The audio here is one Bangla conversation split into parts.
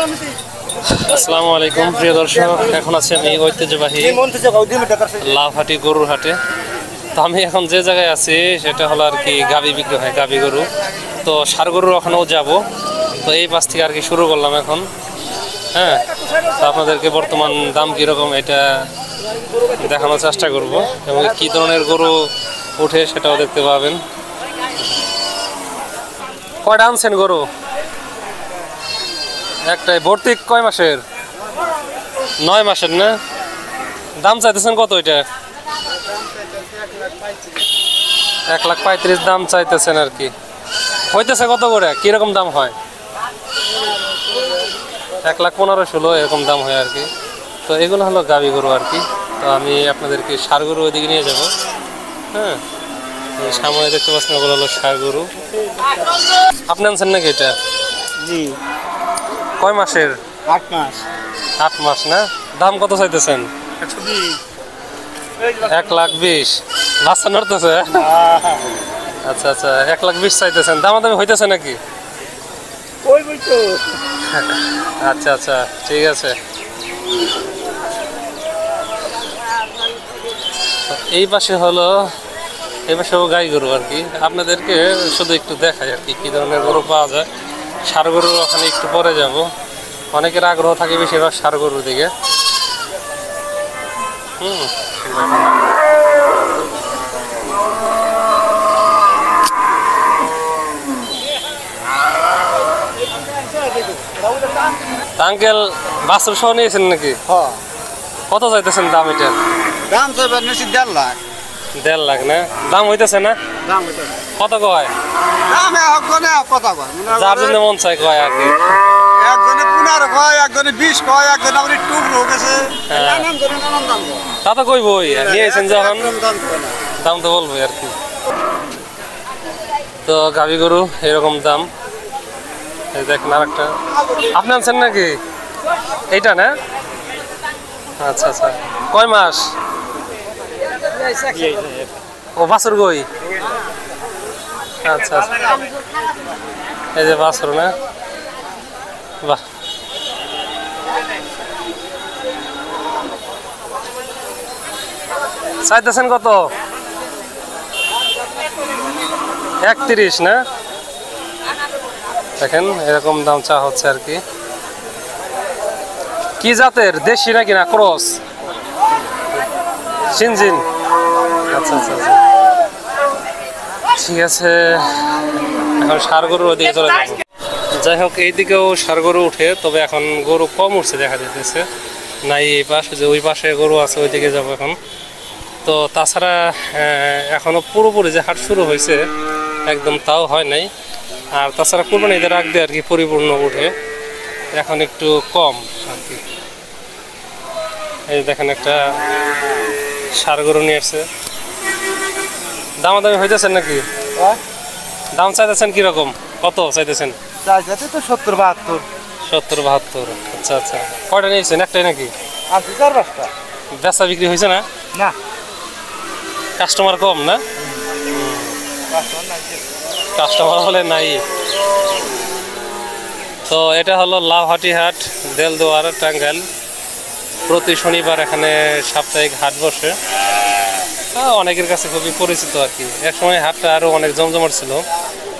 আসসালামু আলাইকুম প্রিয় দর্শক, এখন আছে আমি ঐতিহ্যবাহী লাভহাটি গরুর হাটে। তো আমি এখন যে জায়গায় আছি সেটা হলো আর কি গাভী বিক্রি হয়, গাভী গরু। তো ষাঁড় গরুর ওখানেও যাব। তো এই পাশ থেকে আর কি শুরু করলাম এখন। হ্যাঁ, তো আপনাদেরকে বর্তমান দাম কীরকম এটা দেখানোর চেষ্টা করব এবং কী ধরনের গরু উঠে সেটাও দেখতে পাবেন। কয়টা আনছেন গরু? একটাই। ভর্তি কয় মাসের? 9 মাসের না? দাম চাইতেছেন কত এটা? 1,35,000 দাম চাইতেছেন আর কি। হইতেছে কত করে? কিরকম দাম হয়? 1,15,000 এরকম দাম হয় আর কি। তো এগুলো হলো গাভী গরু আর কি। তো আমি আপনাদেরকে ষাঁড় গরু ওইদিকে নিয়ে যাব। হ্যাঁ, সামনে দেখতে পাচ্ছেন ওগুলো হলো ষাঁড় গরু। আপনি আনছেন নাকি এটা? জি। কয় মাসের? 8 মাস। 8 মাস না? দাম কত চাইতেছেন? 1,20,000। বাচ্চা নড়তেছে? আচ্ছা আচ্ছা, 1,20,000 চাইতেছেন। দামাদামি হইতেছে নাকি? আচ্ছা আচ্ছা, ঠিক আছে। এই পাশে গাই গরু আর কি। আপনাদেরকে শুধু একটু দেখাই আর কি কি ধরনের গরু পাওয়া যায়। ষাঁড় গরু ওখানে একটু পরে যাব। অনেকের আগ্রহ থাকে বেশিরভাগ ষাঁড় গরুর দিকে। আঙ্কেল, বাছুর সহ নিয়েছেন নাকি? কত চাইতেছেন দাম এটার? দাম তো নিয়েছি 1.5 লাখ। 1.5 লাখ না? দাম হইতেছে না? দাম হইতেছে। কত কয়? দাম একজনে কত কয়? যার জন্য মন চাই কয় আর কি। একজনে 15 কয়, একজনে 20 কয়, একজনে আবার একটু হয়ে গেছে। নানান ধরনের নানান দাম কয়। তা তো কইবই, নিয়েছেন যখন দাম তো বলবোই আর কি। তো গাভী গরু এরকম দাম। এই দেখেন আরেকটা। আপনি আনছেন নাকি এইটা না? আচ্ছা আচ্ছা, কয় মাস? ও বাছুর গই। আচ্ছা আচ্ছা, এই যে বাছুর না? বাহ, চাইতেছেন কত? 31 না? দেখেন এরকম দাম চা হচ্ছে আর কি। কি জাতের? দেশি নাকি না ক্রস? সিনজিন। আচ্ছা আচ্ছা আচ্ছা, ঠিক আছে। এখন ষাঁড় গরুর ওদিকে চলে যাবো। যাই হোক, এইদিকেও ষাঁড় গরু উঠে, তবে এখন গরু কম উঠছে দেখা যেতেছে। নাই এই পাশে যে ওই পাশে গরু আছে ওইদিকে যাবো এখন। তো তাছাড়া এখনও পুরোপুরি যে হাট শুরু হয়েছে একদম তাও হয় নাই। আর তাছাড়া কোরবানি ঈদের আগ দিয়ে আর কি পরিপূর্ণ উঠে, এখন একটু কম আর কি। এই দেখেন একটা ষাঁড় গরু নিয়ে আসছে। দামাদামি হইতেছেন নাকি? দাম চাইতেছেন কিরকম? কত চাইতেছেন? তো 70-72। 70-72। আচ্ছা আচ্ছা, কয়টা নিয়েছেন? একটাই নাকি? আচ্ছা, 4-5টা। বেচা বিক্রি হয়েছে না? না, কাস্টমার কম না? কাস্টমার হলে নাই। তো এটা হলো লাভহাটি হাট, দেলদুয়ার, টাঙ্গাইল। প্রতি শনিবার এখানে সাপ্তাহিক হাট বসে। অনেকের কাছে খুবই পরিচিত আর কি। একসময় হাটটা আরও অনেক জমজমাট ছিল,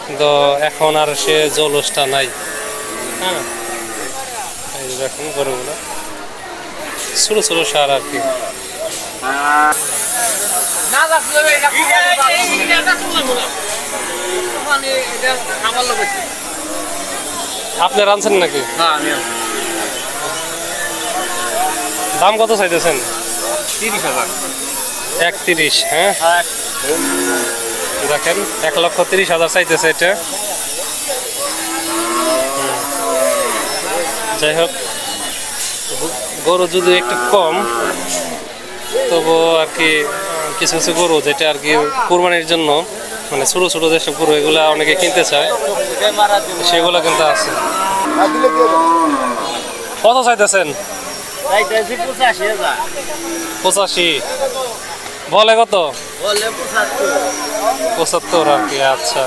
কিন্তু এখন আর সে জলসটা নাই। হ্যাঁ, এই দেখুন গরুগুলো ছোটো ছোটো সার আর কি। আপনি আনছেন নাকি? দাম কত চাইতেছেন? 30,000। 31। হ্যাঁ, দেখেন 1,30,000 চাইতেছে এটা। যাই হোক, গরু যদি একটু কম, তবু আর কি কিছু কিছু গরু যেটা আর কি কোরবানির জন্য, মানে ছোটো ছোটো যেসব গরু এগুলা অনেকে কিনতে চায়, সেগুলো কিন্তু আছে। কত চাইতেছেন? 85। বলে কত? 75 আর কি। আচ্ছা,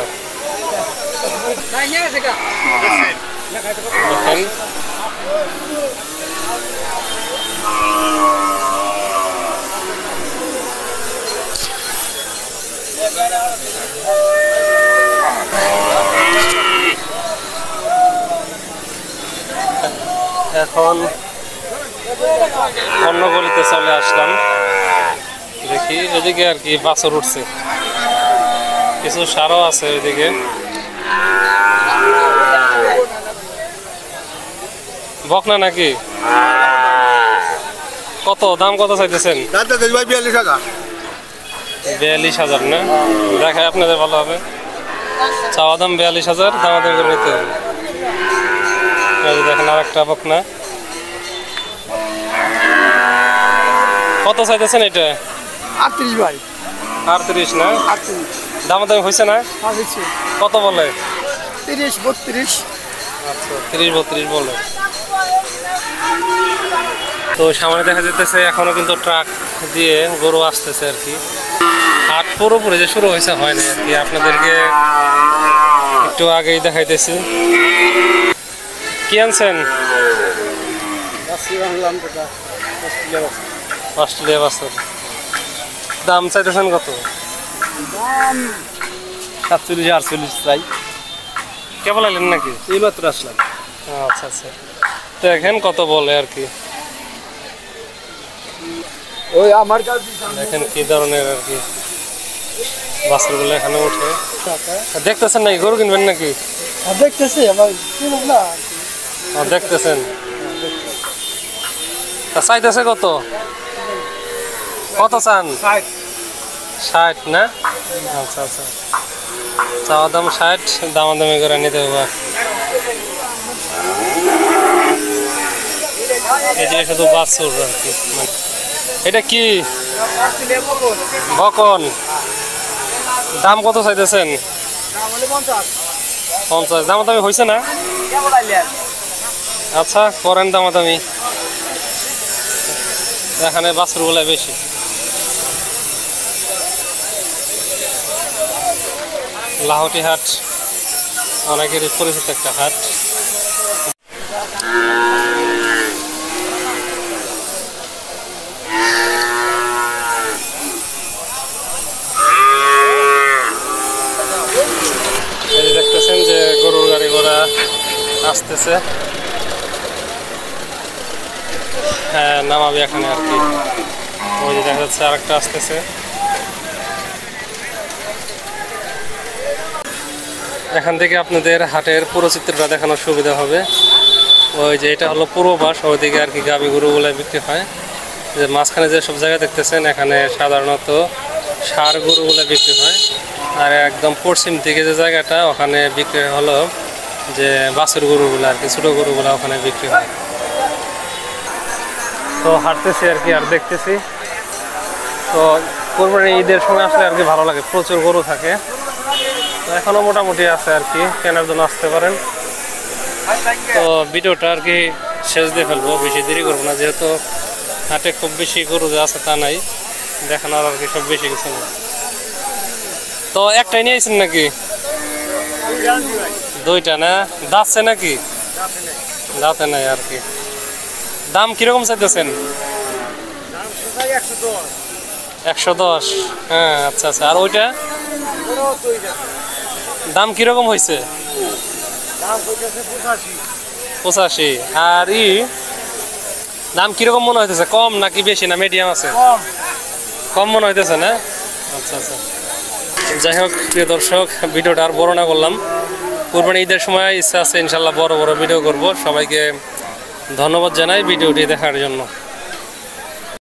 দেখেন এখন অন্য গলিতে চলে আসলাম, দেখি এদিকে আর কি বাছর উঠছে, কিছু সারও আছে ওইদিকে। বকনা নাকি? কত দাম, কত চাইতেছেন? 42,000 না? দেখায় আপনাদের ভালো হবে। চাওয়া দাম 42,000, দামাদামি করে নিতে হবে। দেখেন আর একটা বকনা, কত চাইতেছেন এটা? 38 ভাই। 38 না? 38। দামাদামি হয়েছে না? হয়েছে। কত বলে? 30 32। আচ্ছা, 30-32 বলে। তো সামনে দেখা যেতেছে এখনো কিন্তু ট্রাক দিয়ে গরু আসতেছে আর কি। হাট পুরোপুরি যে শুরু হয়েছে হয়নি আর কি, আপনাদেরকে একটু আগেই দেখাইতেছি। কি আনছেন? অস্ট্রেলিয়া বাছুর। দাম চাইতেছেন কত? দাম 47-48 চাই। কেবল এলেন নাকি? এই মাত্র আসলাম। আচ্ছা আচ্ছা, দেখেন কত বলে আর কি। ওই আমার কাছে দেখেন কি ধরনের আর কি বাছুরগুলো এখানে উঠে। দেখতেছেন নাকি গরু কিনবেন নাকি? দেখতেছি আমার কিনুক না। দেখতেছেন, তা চাইতেছে কত? কত চান? 60 না? আচ্ছা আচ্ছা, চাওয়া দাম 60, দামাদামি করে নিতে হবে। এই যে শুধু বাছুর আর কি। এটা কি বকন? দাম কত চাইতেছেন? 50। দামাদামি হয়েছে না? আচ্ছা করেন দামাদামি, এখানে বাছুর গুলা বেশি। লাহটি হাট অনেকেরই পরিচিত একটা হাট। দেখতেছেন যে গরুর গাড়ি ঘোড়া আসতেছে, হ্যাঁ নামাবি এখানে আর কি। ওই যে দেখা যাচ্ছে আরেকটা আসতেছে। এখান থেকে আপনাদের হাটের পুরো চিত্রটা দেখানোর সুবিধা হবে। ওই যে এটা হলো পূর্ব পাশ, ওইদিকে আর কি গাভী গরুগুলো বিক্রি হয়। যে মাঝখানে যে সব জায়গা দেখতেছেন এখানে সাধারণত ষাঁড় গরুগুলো বিক্রি হয়। আর একদম পশ্চিম দিকে যে জায়গাটা ওখানে বিক্রি হলো যে বাছুর গরুগুলো আর কি, ছোটো গরুগুলো ওখানে বিক্রি হয়। তো হাঁটতেছি আর কি আর দেখতেছি। তো কোরবানি ঈদের সময় আসলে আর কি ভালো লাগে, প্রচুর গরু থাকে। তো এখনও মোটামুটি আছে আর কি, কেনার জন্য আসতে পারেন। তো ভিডিওটা আর কি শেষ দিয়ে ফেলবো, বেশি দেরি করবো না, যেহেতু হাটে খুব বেশি গরু যে আছে তা নাই, দেখানোর আর কি সব বেশি কিছু না। তো একটাই নিয়ে আসছেন নাকি? দুইটা না? দাঁতছে নাকি? দাঁতে নাই আর কি। দাম কিরকম চাইতেছেন? 110। হ্যাঁ আচ্ছা আচ্ছা, আর ওইটা দাম কিরকম হয়েছে? 85। আর দাম কিরকম মনে হইতেছে, কম নাকি বেশি না মিডিয়াম আছে? কম মনে হইতেছে না? আচ্ছা আচ্ছা, যাই হোক প্রিয় দর্শক, ভিডিওটা আর বড় না করলাম। কুরবানি ঈদের সময় ইচ্ছা আছে ইনশাল্লাহ বড় বড় ভিডিও করব। সবাইকে ধন্যবাদ জানাই ভিডিওটি দেখার জন্য।